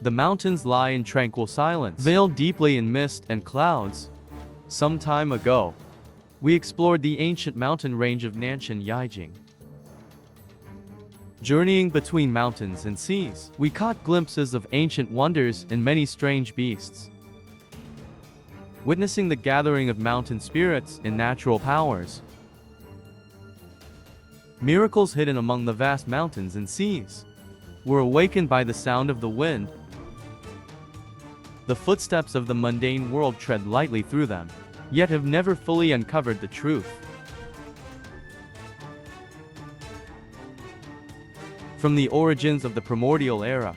The mountains lie in tranquil silence, veiled deeply in mist and clouds. Some time ago, we explored the ancient mountain range of Shan Hai Jing. Journeying between mountains and seas, we caught glimpses of ancient wonders and many strange beasts. Witnessing the gathering of mountain spirits and natural powers. Miracles hidden among the vast mountains and seas were awakened by the sound of the wind. The footsteps of the mundane world tread lightly through them, yet have never fully uncovered the truth. From the origins of the primordial era,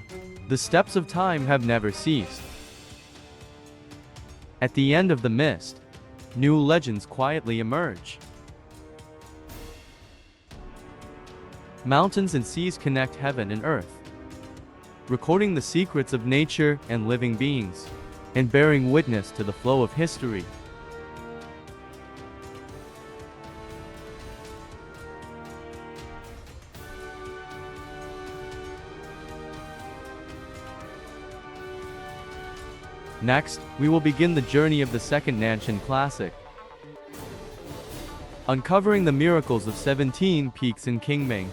the steps of time have never ceased. At the end of the mist, new legends quietly emerge. Mountains and seas connect heaven and earth, recording the secrets of nature and living beings, and bearing witness to the flow of history. Next, we will begin the journey of the second Nanshan Classic, uncovering the miracles of 17 peaks in Qingming.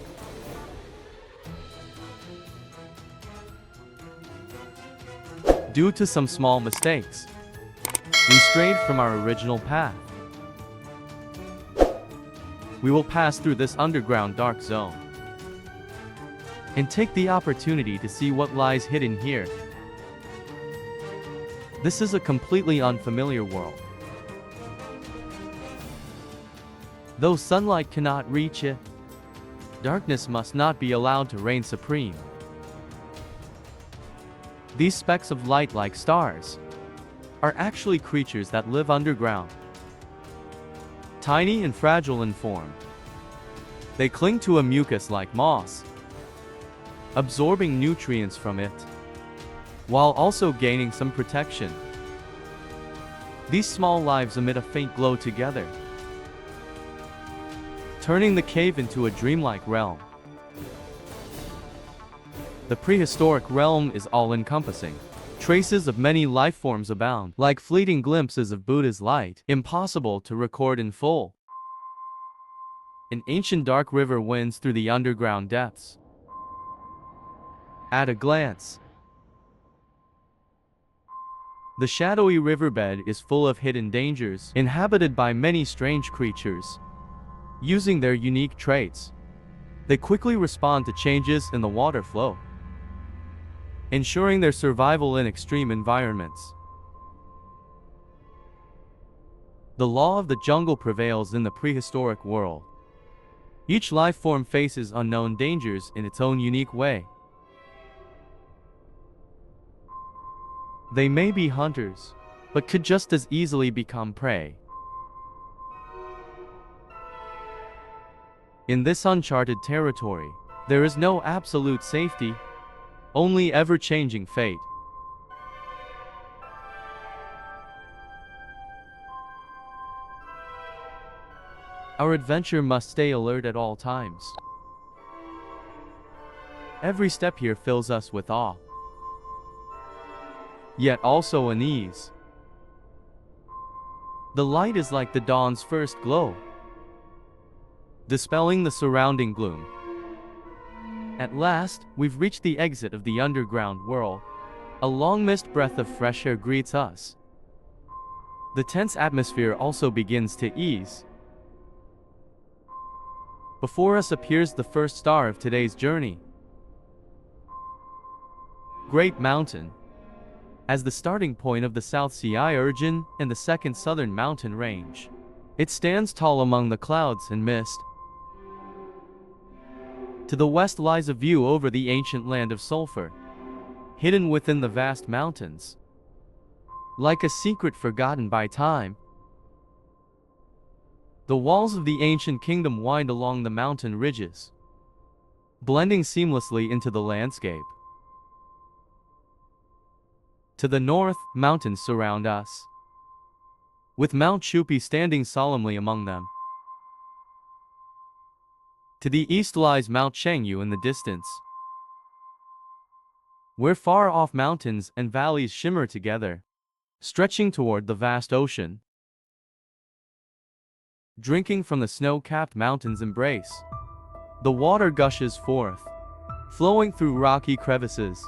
Due to some small mistakes, we strayed from our original path. We will pass through this underground dark zone and take the opportunity to see what lies hidden here. This is a completely unfamiliar world. Though sunlight cannot reach it, darkness must not be allowed to reign supreme. These specks of light, like stars, are actually creatures that live underground. Tiny and fragile in form, they cling to a mucus like moss, absorbing nutrients from it, while also gaining some protection. These small lives emit a faint glow together, turning the cave into a dreamlike realm. The prehistoric realm is all-encompassing. Traces of many life forms abound, like fleeting glimpses of Buddha's light, impossible to record in full. An ancient dark river winds through the underground depths. At a glance, the shadowy riverbed is full of hidden dangers, inhabited by many strange creatures. Using their unique traits, they quickly respond to changes in the water flow, ensuring their survival in extreme environments. The law of the jungle prevails in the prehistoric world. Each life form faces unknown dangers in its own unique way. They may be hunters, but could just as easily become prey. In this uncharted territory, there is no absolute safety, only ever-changing fate. Our adventure must stay alert at all times. Every step here fills us with awe, yet also unease. The light is like the dawn's first glow, dispelling the surrounding gloom. At last, we've reached the exit of the underground world. A long mist breath of fresh air greets us. The tense atmosphere also begins to ease. Before us appears the first star of today's journey, Great Mountain. As the starting point of the South Sea Irgun and the second southern mountain range, it stands tall among the clouds and mist. To the west lies a view over the ancient land of Sulphur, hidden within the vast mountains. Like a secret forgotten by time, the walls of the ancient kingdom wind along the mountain ridges, blending seamlessly into the landscape. To the north, mountains surround us, with Mount Shupi standing solemnly among them. To the east lies Mount Chengyu in the distance, where far-off mountains and valleys shimmer together, stretching toward the vast ocean. Drinking from the snow-capped mountain's embrace, the water gushes forth, flowing through rocky crevices,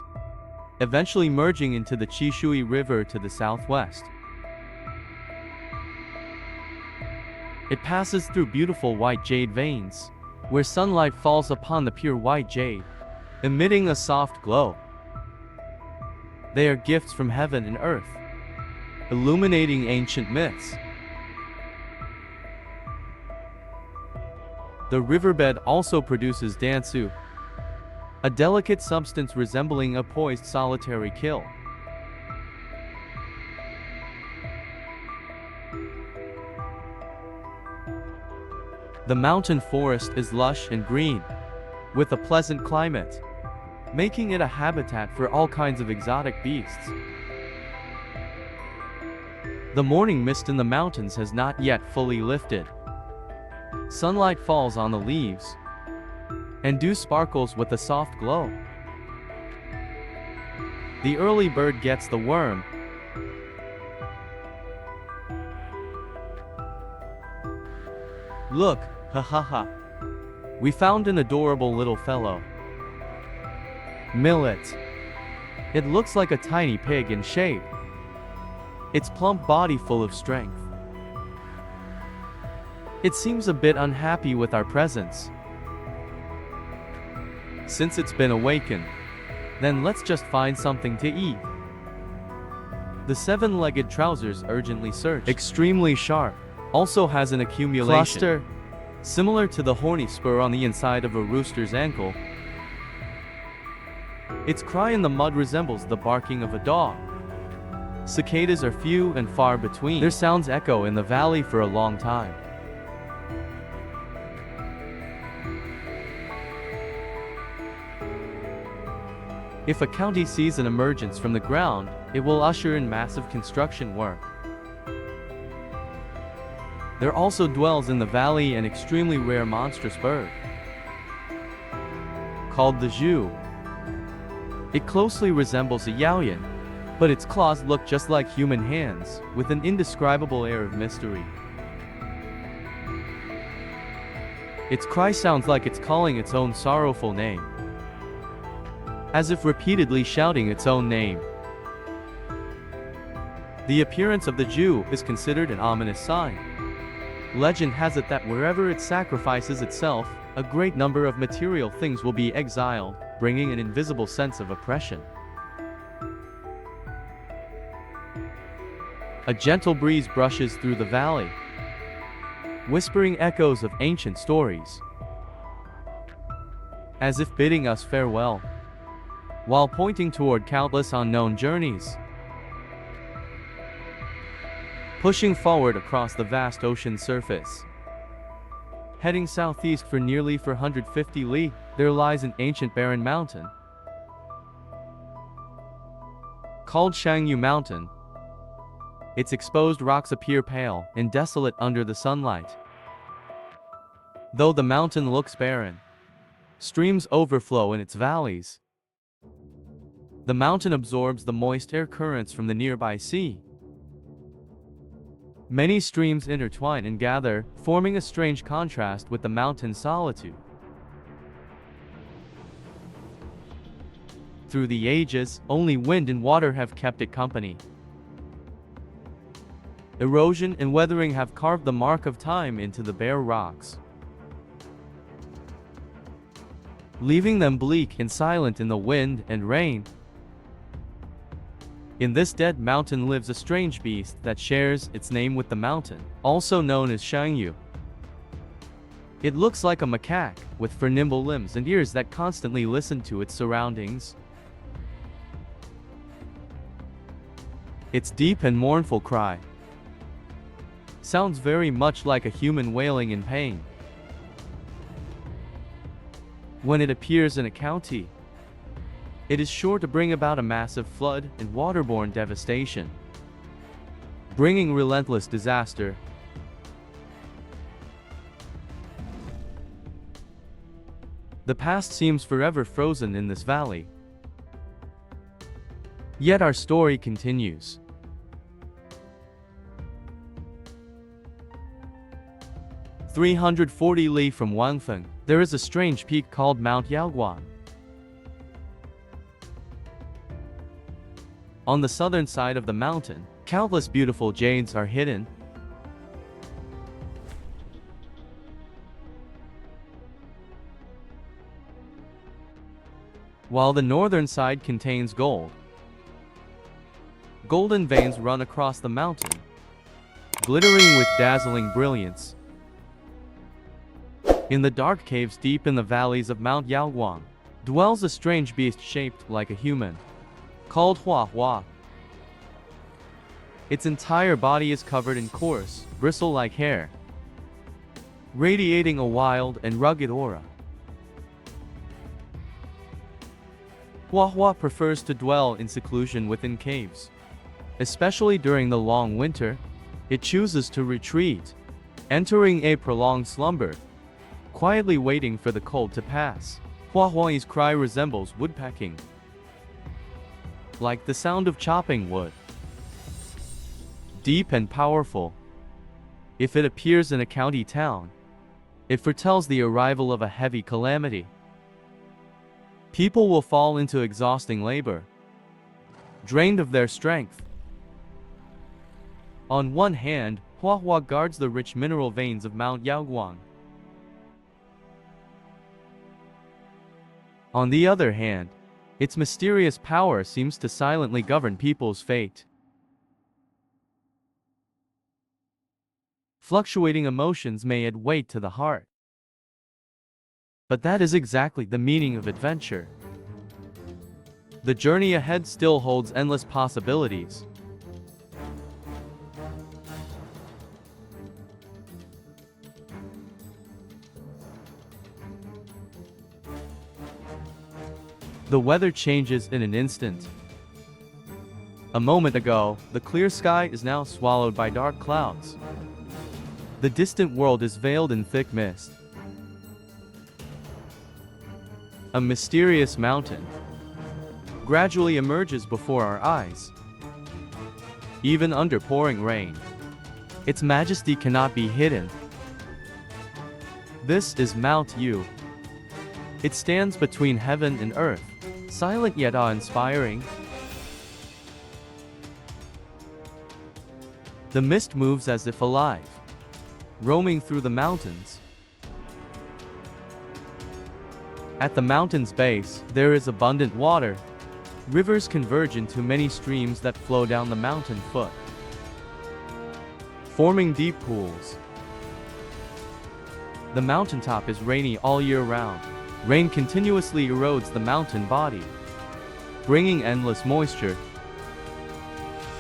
eventually merging into the Qishui River to the southwest. It passes through beautiful white jade veins, where sunlight falls upon the pure white jade, emitting a soft glow. They are gifts from heaven and earth, illuminating ancient myths. The riverbed also produces dansu, a delicate substance resembling a poised solitary kill. The mountain forest is lush and green, with a pleasant climate, making it a habitat for all kinds of exotic beasts. The morning mist in the mountains has not yet fully lifted. Sunlight falls on the leaves, and dew sparkles with a soft glow. The early bird gets the worm. Look, ha ha ha. We found an adorable little fellow. Millet. It looks like a tiny pig in shape. Its plump body full of strength. It seems a bit unhappy with our presence. Since it's been awakened, then let's just find something to eat. The seven-legged trousers urgently search. Extremely sharp. Also has an accumulation cluster, similar to the horny spur on the inside of a rooster's ankle. Its cry in the mud resembles the barking of a dog. Cicadas are few and far between. Their sounds echo in the valley for a long time. If a county sees an emergence from the ground, it will usher in massive construction work. There also dwells in the valley an extremely rare monstrous bird, called the zhu. It closely resembles a yaoyan, but its claws look just like human hands, with an indescribable air of mystery. Its cry sounds like it's calling its own sorrowful name, as if repeatedly shouting its own name. The appearance of the zhu is considered an ominous sign. Legend has it that wherever it sacrifices itself, a great number of material things will be exiled, bringing an invisible sense of oppression. A gentle breeze brushes through the valley, whispering echoes of ancient stories, as if bidding us farewell, while pointing toward countless unknown journeys. Pushing forward across the vast ocean surface, heading southeast for nearly 450 li, there lies an ancient barren mountain, called Shangyu Mountain. Its exposed rocks appear pale and desolate under the sunlight. Though the mountain looks barren, streams overflow in its valleys. The mountain absorbs the moist air currents from the nearby sea. Many streams intertwine and gather, forming a strange contrast with the mountain's solitude. Through the ages, only wind and water have kept it company. Erosion and weathering have carved the mark of time into the bare rocks, leaving them bleak and silent in the wind and rain. In this dead mountain lives a strange beast that shares its name with the mountain, also known as Shangyu. It looks like a macaque, with nimble limbs and ears that constantly listen to its surroundings. Its deep and mournful cry sounds very much like a human wailing in pain. When it appears in a county, it is sure to bring about a massive flood and waterborne devastation, bringing relentless disaster. The past seems forever frozen in this valley. Yet our story continues. 340 li from Wangfeng, there is a strange peak called Mount Yaoguang. On the southern side of the mountain, countless beautiful jades are hidden. While the northern side contains gold. Golden veins run across the mountain, glittering with dazzling brilliance. In the dark caves deep in the valleys of Mount Yaoguang, dwells a strange beast shaped like a human, called Hua Hua. Its entire body is covered in coarse, bristle-like hair, radiating a wild and rugged aura. Hua Hua prefers to dwell in seclusion within caves. Especially during the long winter, it chooses to retreat, entering a prolonged slumber, quietly waiting for the cold to pass. Hua Hua's cry resembles woodpecking, like the sound of chopping wood. Deep and powerful. If it appears in a county town, it foretells the arrival of a heavy calamity. People will fall into exhausting labor, drained of their strength. On one hand, Hua Hua guards the rich mineral veins of Mount Yaoguang. On the other hand, its mysterious power seems to silently govern people's fate. Fluctuating emotions may add weight to the heart. But that is exactly the meaning of adventure. The journey ahead still holds endless possibilities. The weather changes in an instant. A moment ago, the clear sky is now swallowed by dark clouds. The distant world is veiled in thick mist. A mysterious mountain gradually emerges before our eyes. Even under pouring rain, its majesty cannot be hidden. This is Mount Yu. It stands between heaven and earth, silent yet awe-inspiring. The mist moves as if alive, roaming through the mountains. At the mountain's base, there is abundant water. Rivers converge into many streams that flow down the mountain foot, forming deep pools. The mountaintop is rainy all year round. Rain continuously erodes the mountain body, bringing endless moisture,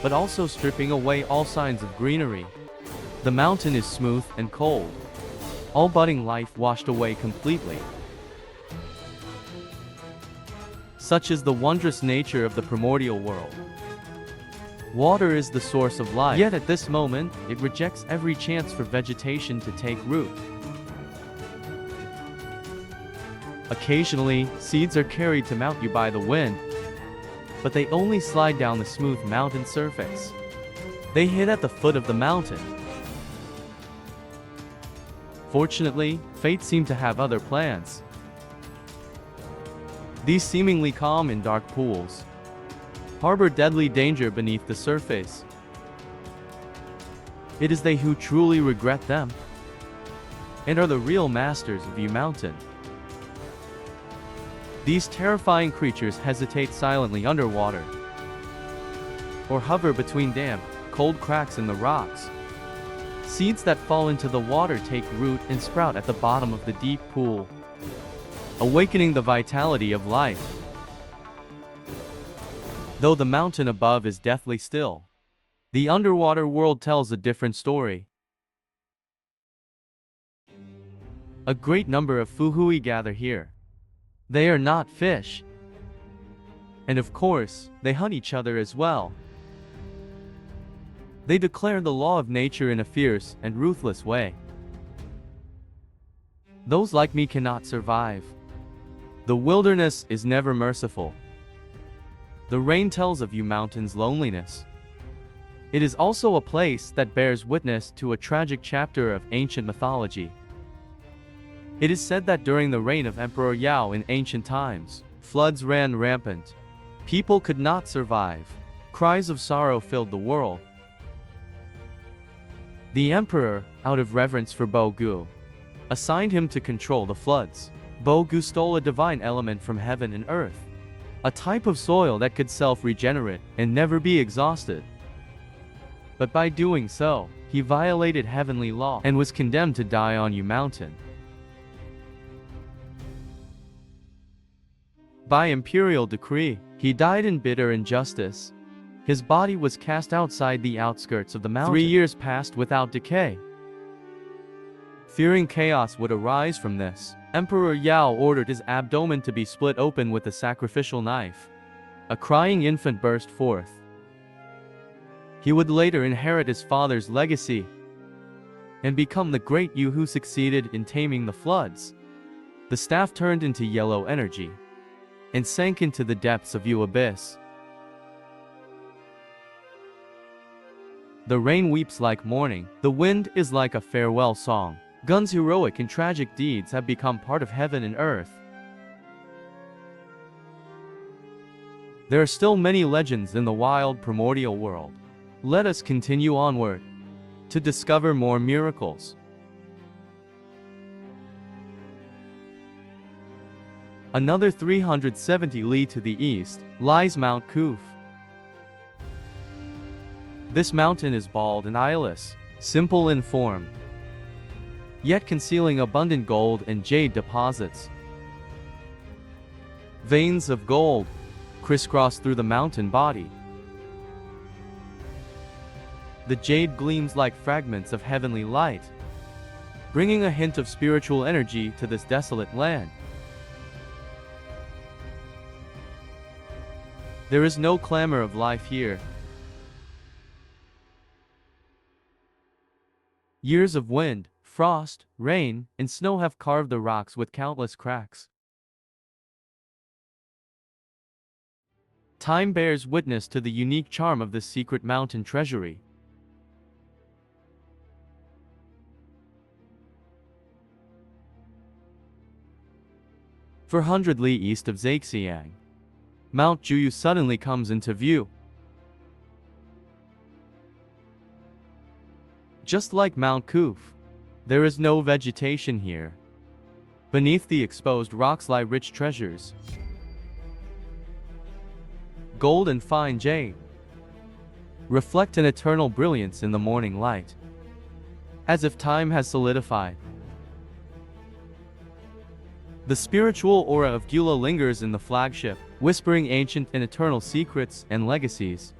but also stripping away all signs of greenery. The mountain is smooth and cold, all budding life washed away completely. Such is the wondrous nature of the primordial world. Water is the source of life, yet at this moment, it rejects every chance for vegetation to take root. Occasionally, seeds are carried to Mount Yu by the wind, but they only slide down the smooth mountain surface. They hit at the foot of the mountain. Fortunately, fate seemed to have other plans. These seemingly calm and dark pools harbor deadly danger beneath the surface. It is they who truly regret them, and are the real masters of Yu Mountain. These terrifying creatures hesitate silently underwater, or hover between damp, cold cracks in the rocks. Seeds that fall into the water take root and sprout at the bottom of the deep pool, awakening the vitality of life. Though the mountain above is deathly still, the underwater world tells a different story. A great number of fuhui gather here. They are not fish. And of course, they hunt each other as well. They declare the law of nature in a fierce and ruthless way. Those like me cannot survive. The wilderness is never merciful. The rain tells of Yu Mountain's loneliness. It is also a place that bears witness to a tragic chapter of ancient mythology. It is said that during the reign of Emperor Yao in ancient times, floods ran rampant. People could not survive. Cries of sorrow filled the world. The emperor, out of reverence for Bo Gu, assigned him to control the floods. Bo Gu stole a divine element from heaven and earth, a type of soil that could self-regenerate and never be exhausted. But by doing so, he violated heavenly law and was condemned to die on Yu Mountain. By imperial decree, he died in bitter injustice. His body was cast outside the outskirts of the mountain. 3 years passed without decay. Fearing chaos would arise from this, Emperor Yao ordered his abdomen to be split open with a sacrificial knife. A crying infant burst forth. He would later inherit his father's legacy and become the great Yu who succeeded in taming the floods. The staff turned into yellow energy and sank into the depths of Yu abyss. The rain weeps like mourning, the wind is like a farewell song. Gun's heroic and tragic deeds have become part of heaven and earth. There are still many legends in the wild primordial world. Let us continue onward to discover more miracles. Another 370 li to the east lies Mount Kuf. This mountain is bald and eyeless, simple in form, yet concealing abundant gold and jade deposits. Veins of gold crisscross through the mountain body. The jade gleams like fragments of heavenly light, bringing a hint of spiritual energy to this desolate land. There is no clamor of life here. Years of wind, frost, rain, and snow have carved the rocks with countless cracks. Time bears witness to the unique charm of this secret mountain treasury. For 100 li east of Zhexiang, Mount Juyu suddenly comes into view. Just like Mount Kuf, there is no vegetation here. Beneath the exposed rocks lie rich treasures. Gold and fine jade reflect an eternal brilliance in the morning light, as if time has solidified. The spiritual aura of Gyula lingers in the flagship, whispering ancient and eternal secrets and legacies.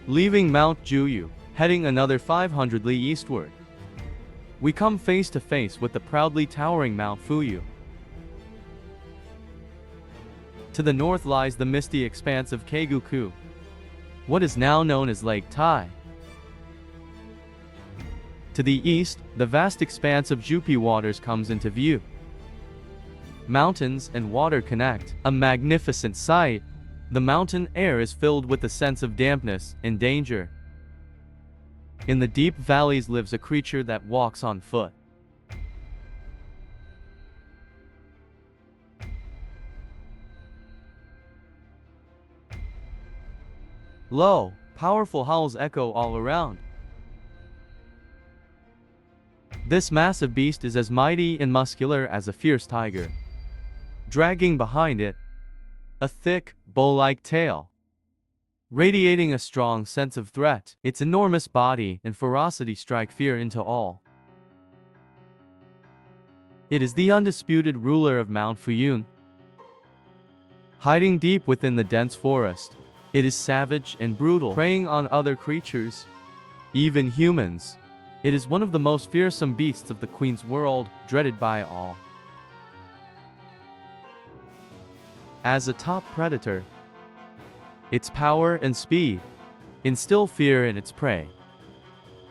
Leaving Mount Juyu, heading another 500 li eastward, we come face to face with the proudly towering Mount Fuyu. To the north lies the misty expanse of Keiguku, what is now known as Lake Tai. To the east, the vast expanse of Jupi waters comes into view. Mountains and water connect, a magnificent sight. The mountain air is filled with the sense of dampness and danger. In the deep valleys lives a creature that walks on foot. Lo, powerful howls echo all around. This massive beast is as mighty and muscular as a fierce tiger. Dragging behind it a thick, bow-like tail, radiating a strong sense of threat. Its enormous body and ferocity strike fear into all. It is the undisputed ruler of Mount Fuyun. Hiding deep within the dense forest, it is savage and brutal, preying on other creatures, even humans. It is one of the most fearsome beasts of the Queen's world, dreaded by all. As a top predator, its power and speed instill fear in its prey.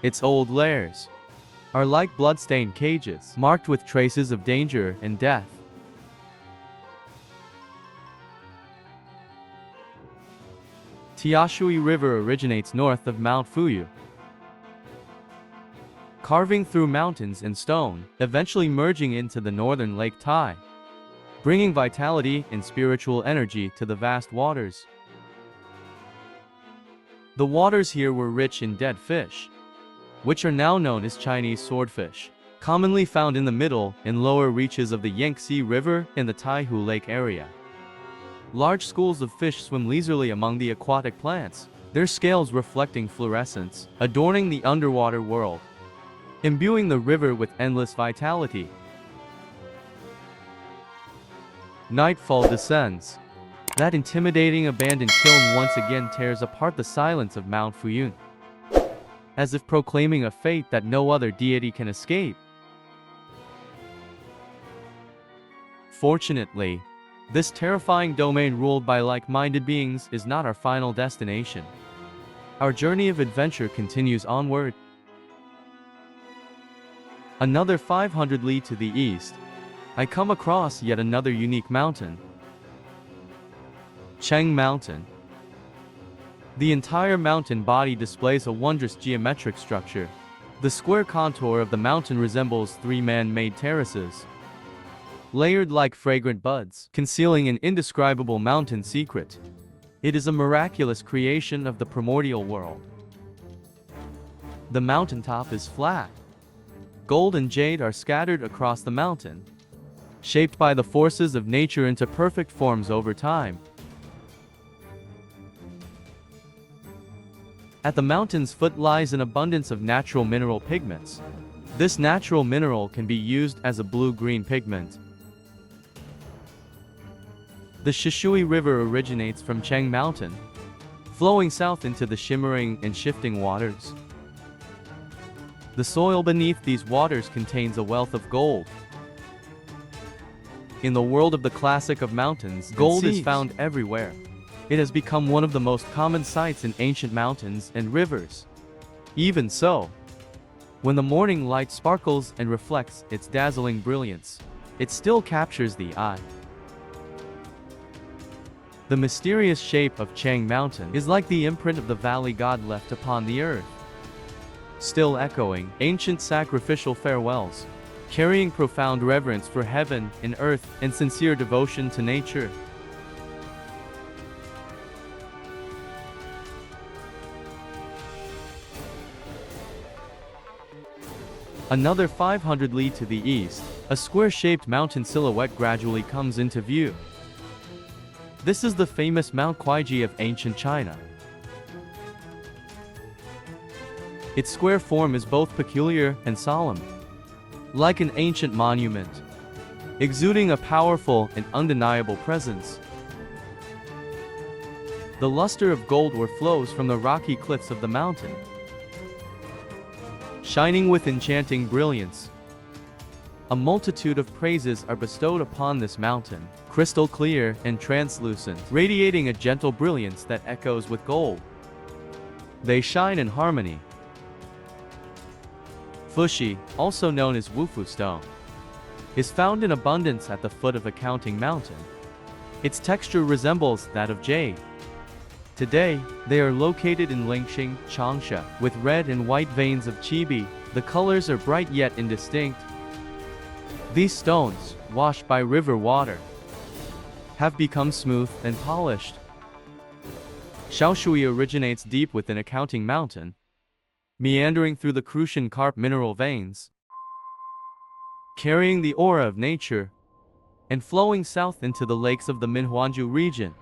Its old lairs are like blood-stained cages, marked with traces of danger and death. Tiashui River originates north of Mount Fuyu, carving through mountains and stone, eventually merging into the northern Lake Tai, bringing vitality and spiritual energy to the vast waters. The waters here were rich in dead fish, which are now known as Chinese swordfish, commonly found in the middle and lower reaches of the Yangtze River and the Taihu Lake area. Large schools of fish swim leisurely among the aquatic plants, their scales reflecting fluorescence, adorning the underwater world, imbuing the river with endless vitality. Nightfall descends. That intimidating abandoned kiln once again tears apart the silence of Mount Fuyun, as if proclaiming a fate that no other deity can escape. Fortunately, this terrifying domain ruled by like-minded beings is not our final destination. Our journey of adventure continues onward. Another 500 li to the east, I come across yet another unique mountain. Cheng Mountain. The entire mountain body displays a wondrous geometric structure. The square contour of the mountain resembles three man-made terraces, layered like fragrant buds, concealing an indescribable mountain secret. It is a miraculous creation of the primordial world. The mountaintop is flat. Gold and jade are scattered across the mountain, shaped by the forces of nature into perfect forms over time. At the mountain's foot lies an abundance of natural mineral pigments. This natural mineral can be used as a blue-green pigment. The Shishui River originates from Cheng Mountain, flowing south into the shimmering and shifting waters. The soil beneath these waters contains a wealth of gold. In the world of the classic of mountains, gold is found everywhere. It has become one of the most common sights in ancient mountains and rivers. Even so, when the morning light sparkles and reflects its dazzling brilliance, it still captures the eye. The mysterious shape of Cheng Mountain is like the imprint of the valley god left upon the earth, still echoing ancient sacrificial farewells, carrying profound reverence for heaven and earth and sincere devotion to nature. Another 500 li to the east, a square-shaped mountain silhouette gradually comes into view. This is the famous Mount Kuaiji of ancient China. Its square form is both peculiar and solemn, like an ancient monument, exuding a powerful and undeniable presence. The luster of gold flows from the rocky cliffs of the mountain, shining with enchanting brilliance. A multitude of praises are bestowed upon this mountain, crystal clear and translucent, radiating a gentle brilliance that echoes with gold. They shine in harmony. Fushi, also known as Wufu stone, is found in abundance at the foot of Accounting Mountain. Its texture resembles that of jade. Today, they are located in Lingxing, Changsha, with red and white veins of chibi. The colors are bright yet indistinct. These stones, washed by river water, have become smooth and polished. Shaoshui originates deep within Accounting Mountain, meandering through the Crucian carp mineral veins, carrying the aura of nature, and flowing south into the lakes of the Minhuanju region.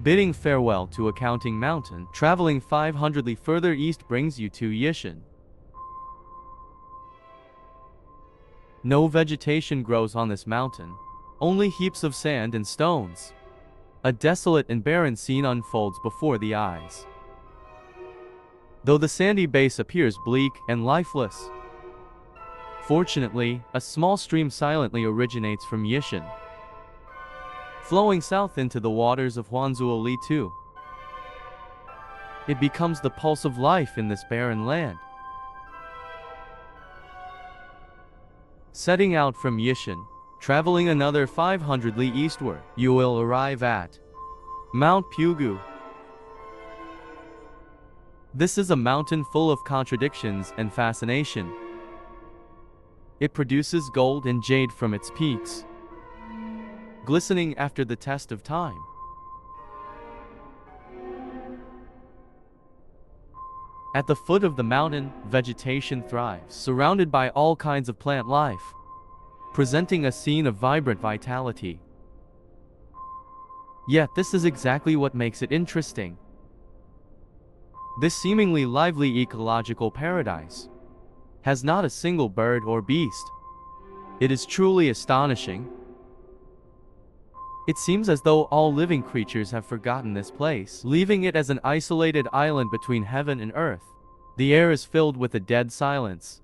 Bidding farewell to Accounting Mountain, traveling 500 li further east brings you to Yishan. No vegetation grows on this mountain, only heaps of sand and stones. A desolate and barren scene unfolds before the eyes. though the sandy base appears bleak and lifeless. Fortunately, a small stream silently originates from Yishan, flowing south into the waters of Huanzuoli too. It becomes the pulse of life in this barren land. Setting out from Yishan, traveling another 500 li eastward, you will arrive at Mount Pugu. This is a mountain full of contradictions and fascination. It produces gold and jade from its peaks, glistening after the test of time. At the foot of the mountain, vegetation thrives, surrounded by all kinds of plant life, presenting a scene of vibrant vitality. Yet this is exactly what makes it interesting. This seemingly lively ecological paradise has not a single bird or beast. It is truly astonishing. It seems as though all living creatures have forgotten this place, leaving it as an isolated island between heaven and earth. The air is filled with a dead silence,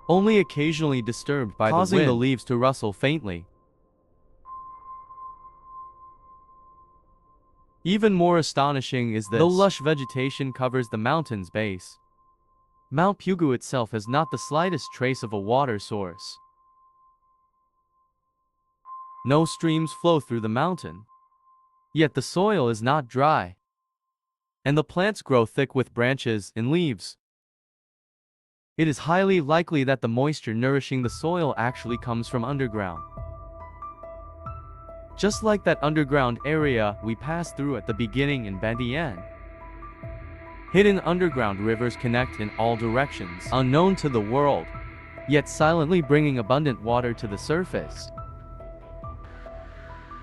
only occasionally disturbed by causing the leaves to rustle faintly. Even more astonishing is this. The lush vegetation covers the mountain's base. Mount Pugu itself has not the slightest trace of a water source. No streams flow through the mountain. Yet the soil is not dry, and the plants grow thick with branches and leaves. It is highly likely that the moisture nourishing the soil actually comes from underground. Just like that underground area we passed through at the beginning in Bandian. Hidden underground rivers connect in all directions, unknown to the world, yet silently bringing abundant water to the surface,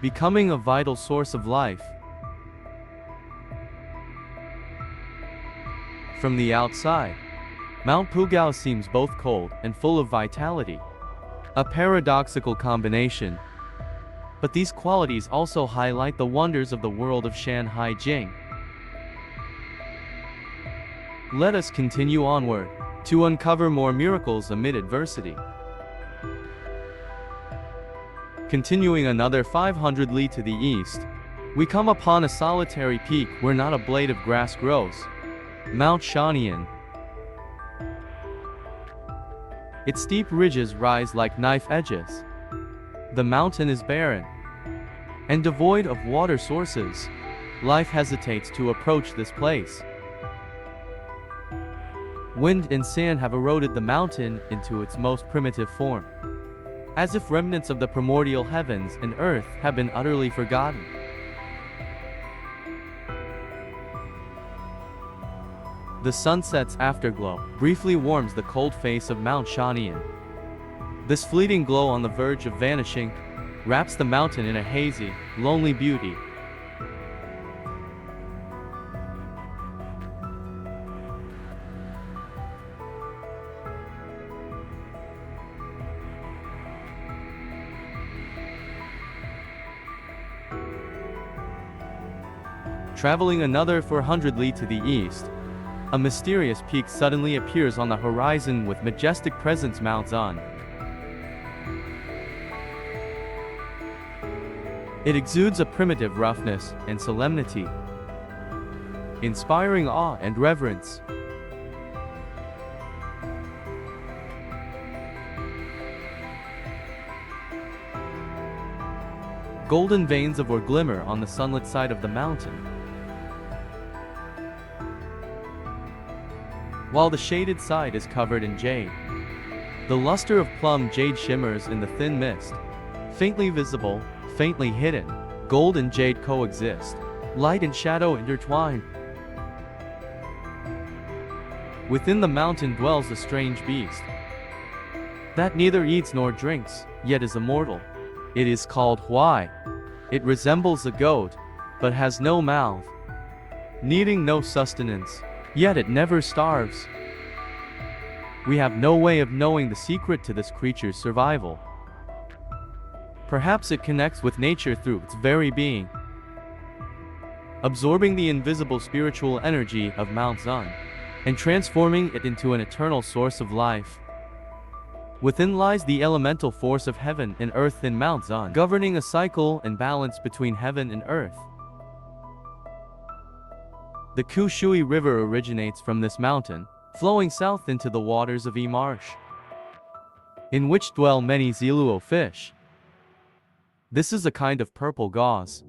becoming a vital source of life. From the outside, Mount Pugu seems both cold and full of vitality, a paradoxical combination. But these qualities also highlight the wonders of the world of Shan Hai Jing. Let us continue onward to uncover more miracles amid adversity. Continuing another 500 li to the east, we come upon a solitary peak where not a blade of grass grows, Mount Shan. Its steep ridges rise like knife edges. The mountain is barren and devoid of water sources. Life hesitates to approach this place. Wind and sand have eroded the mountain into its most primitive form, as if remnants of the primordial heavens and earth have been utterly forgotten. The sunset's afterglow briefly warms the cold face of Mount Shan. This fleeting glow on the verge of vanishing wraps the mountain in a hazy, lonely beauty. Traveling another 400 li to the east, a mysterious peak suddenly appears on the horizon with majestic presence Mount Zun. It exudes a primitive roughness and solemnity, inspiring awe and reverence. Golden veins of ore glimmer on the sunlit side of the mountain, while the shaded side is covered in jade. The luster of plum jade shimmers in the thin mist, faintly visible, faintly hidden. Gold and jade coexist, light and shadow intertwine. Within the mountain dwells a strange beast that neither eats nor drinks, yet is immortal. It is called Huai. It resembles a goat, but has no mouth, needing no sustenance, yet it never starves. We have no way of knowing the secret to this creature's survival. Perhaps it connects with nature through its very being, absorbing the invisible spiritual energy of Mount Zun. and transforming it into an eternal source of life. Within lies the elemental force of heaven and earth in Mount Zun, governing a cycle and balance between heaven and earth. The Kushui River originates from this mountain, flowing south into the waters of Marsh, in which dwell many Ziluo fish. This is a kind of purple gauze.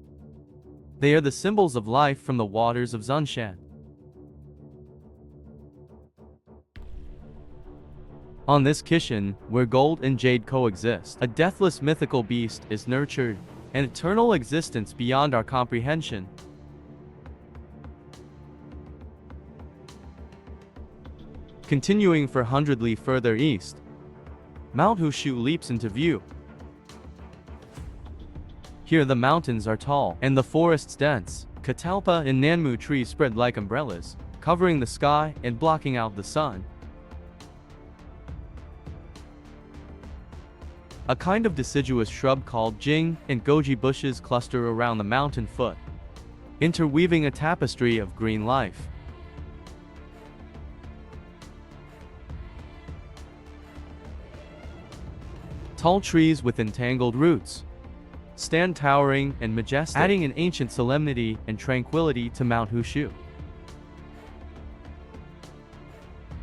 They are the symbols of life from the waters of Zunshan. On this Kishan, where gold and jade coexist, a deathless mythical beast is nurtured, an eternal existence beyond our comprehension. Continuing for 100 li further east, Mount Hushu leaps into view. Here the mountains are tall, and the forests dense. Catalpa and Nanmu trees spread like umbrellas, covering the sky and blocking out the sun. A kind of deciduous shrub called Jing and goji bushes cluster around the mountain foot, interweaving a tapestry of green life. Tall trees with entangled roots stand towering and majestic, adding an ancient solemnity and tranquility to Mount Hushu.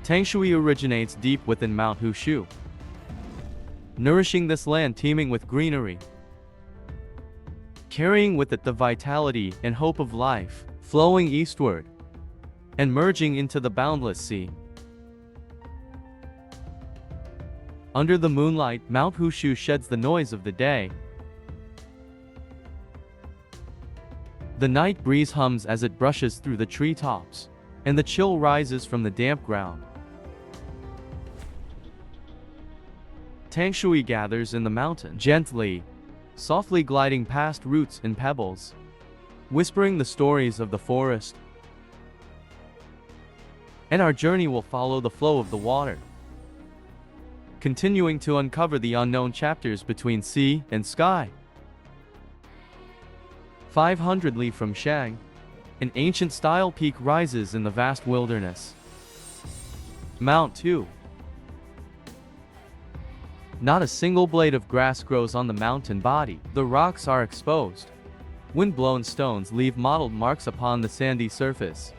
Tangshui originates deep within Mount Hushu, nourishing this land teeming with greenery, carrying with it the vitality and hope of life, flowing eastward and merging into the boundless sea. Under the moonlight, Mount Hushu sheds the noise of the day. The night breeze hums as it brushes through the treetops, and the chill rises from the damp ground. Tangshui gathers in the mountain, gently, softly gliding past roots and pebbles, whispering the stories of the forest. And our journey will follow the flow of the water, continuing to uncover the unknown chapters between sea and sky. 500 li from Shang, an ancient-style peak rises in the vast wilderness. Mount 2. Not a single blade of grass grows on the mountain body. The rocks are exposed. Wind-blown stones leave mottled marks upon the sandy surface.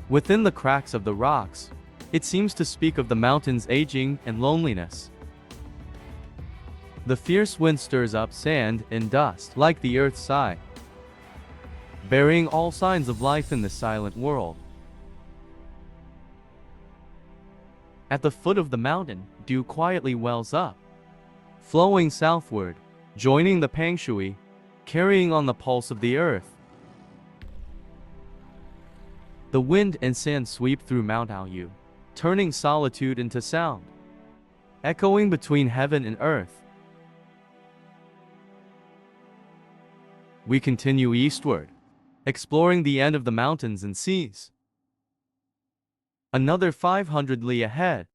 Within the cracks of the rocks, it seems to speak of the mountain's aging and loneliness. The fierce wind stirs up sand and dust like the earth's sigh, burying all signs of life in the silent world. At the foot of the mountain, dew quietly wells up, flowing southward, joining the Pangshui, carrying on the pulse of the earth. The wind and sand sweep through Mount Aoyu, turning solitude into sound, echoing between heaven and earth. We continue eastward, exploring the end of the mountains and seas. Another 500 li ahead.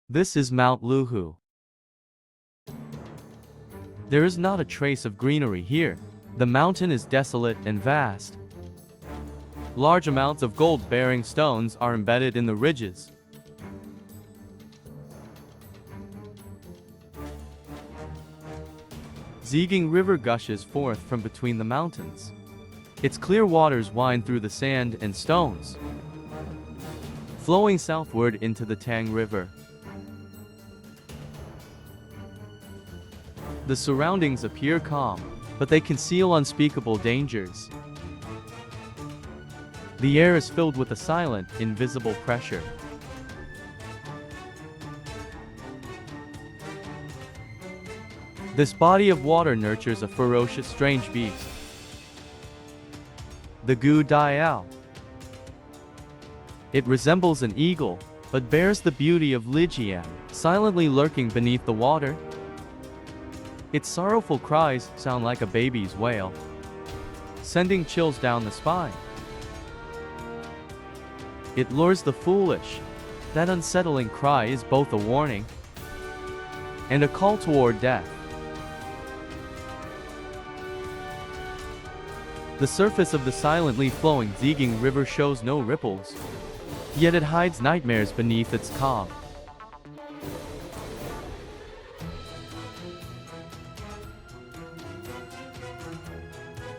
This is Mount Luhu. There is not a trace of greenery here. The mountain is desolate and vast. Large amounts of gold-bearing stones are embedded in the ridges. Ziging River gushes forth from between the mountains. Its clear waters wind through the sand and stones, flowing southward into the Tang River. The surroundings appear calm, but they conceal unspeakable dangers. The air is filled with a silent, invisible pressure. This body of water nurtures a ferocious, strange beast, the Gu Diao. It resembles an eagle, but bears the beauty of Lijian, silently lurking beneath the water. Its sorrowful cries sound like a baby's wail, sending chills down the spine. It lures the foolish. That unsettling cry is both a warning and a call toward death. The surface of the silently flowing Ziging River shows no ripples, yet it hides nightmares beneath its calm.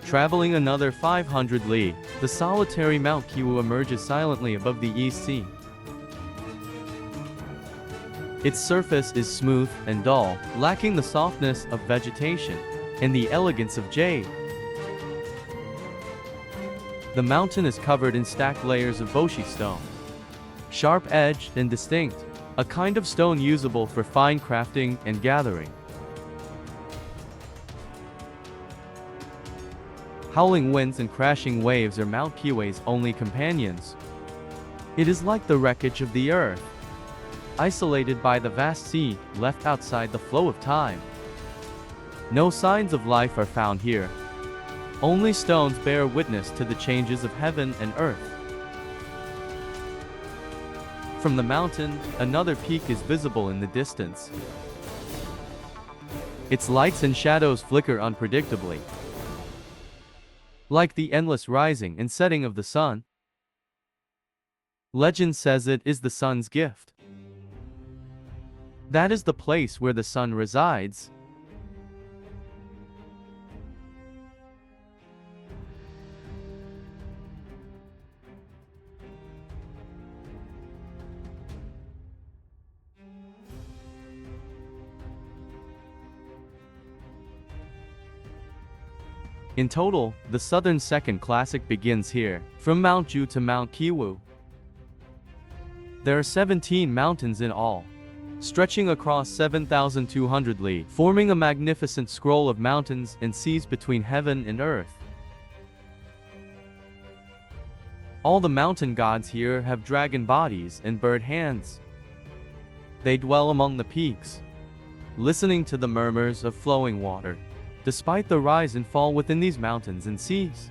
Traveling another 500 li, the solitary Mount Qiwu emerges silently above the East Sea. Its surface is smooth and dull, lacking the softness of vegetation and the elegance of jade. The mountain is covered in stacked layers of boshi stone, sharp-edged and distinct, a kind of stone usable for fine crafting and gathering. Howling winds and crashing waves are Mount Qiwu's only companions. It is like the wreckage of the earth, isolated by the vast sea, left outside the flow of time. No signs of life are found here. Only stones bear witness to the changes of heaven and earth. From the mountain, another peak is visible in the distance. Its lights and shadows flicker unpredictably, like the endless rising and setting of the sun. Legend says it is the sun's gift. That is the place where the sun resides. In total, the Southern Second Classic begins here, from Mount Ju to Mount Qiwu. There are 17 mountains in all, stretching across 7,200 li, forming a magnificent scroll of mountains and seas between heaven and earth. All the mountain gods here have dragon bodies and bird hands. They dwell among the peaks, listening to the murmurs of flowing water, despite the rise and fall within these mountains and seas.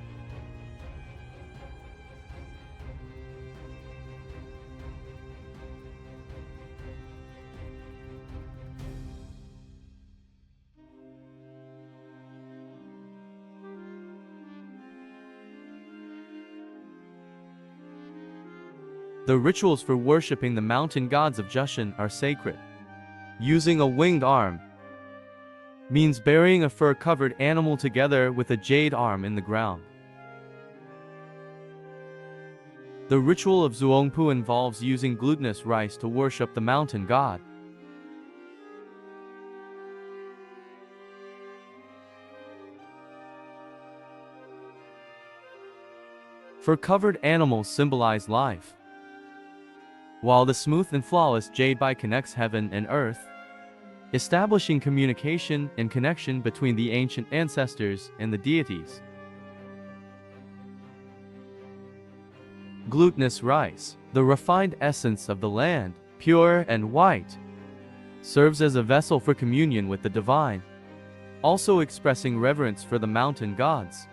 The rituals for worshipping the mountain gods of Jushan are sacred. Using a winged arm means burying a fur-covered animal together with a jade arm in the ground. The ritual of Zhuangpu involves using glutinous rice to worship the mountain god. Fur-covered animals symbolize life, while the smooth and flawless jade bai connects heaven and earth, establishing communication and connection between the ancient ancestors and the deities. Glutinous rice, the refined essence of the land, pure and white, serves as a vessel for communion with the divine, also expressing reverence for the mountain gods.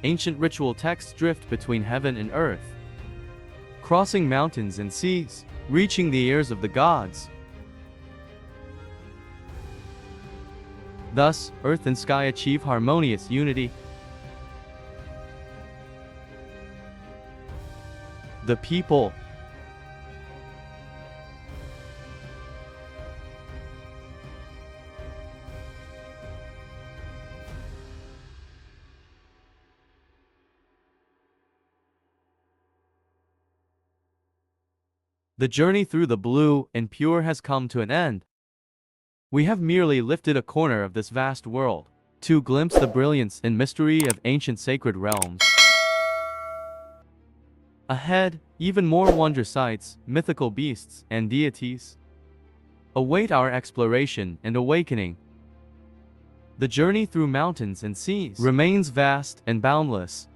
Ancient ritual texts drift between heaven and earth, crossing mountains and seas, reaching the ears of the gods. Thus, earth and sky achieve harmonious unity. The people. The journey through the blue and pure has come to an end. We have merely lifted a corner of this vast world to glimpse the brilliance and mystery of ancient sacred realms. Ahead, even more wonder sights, mythical beasts, and deities await our exploration and awakening. The journey through mountains and seas remains vast and boundless.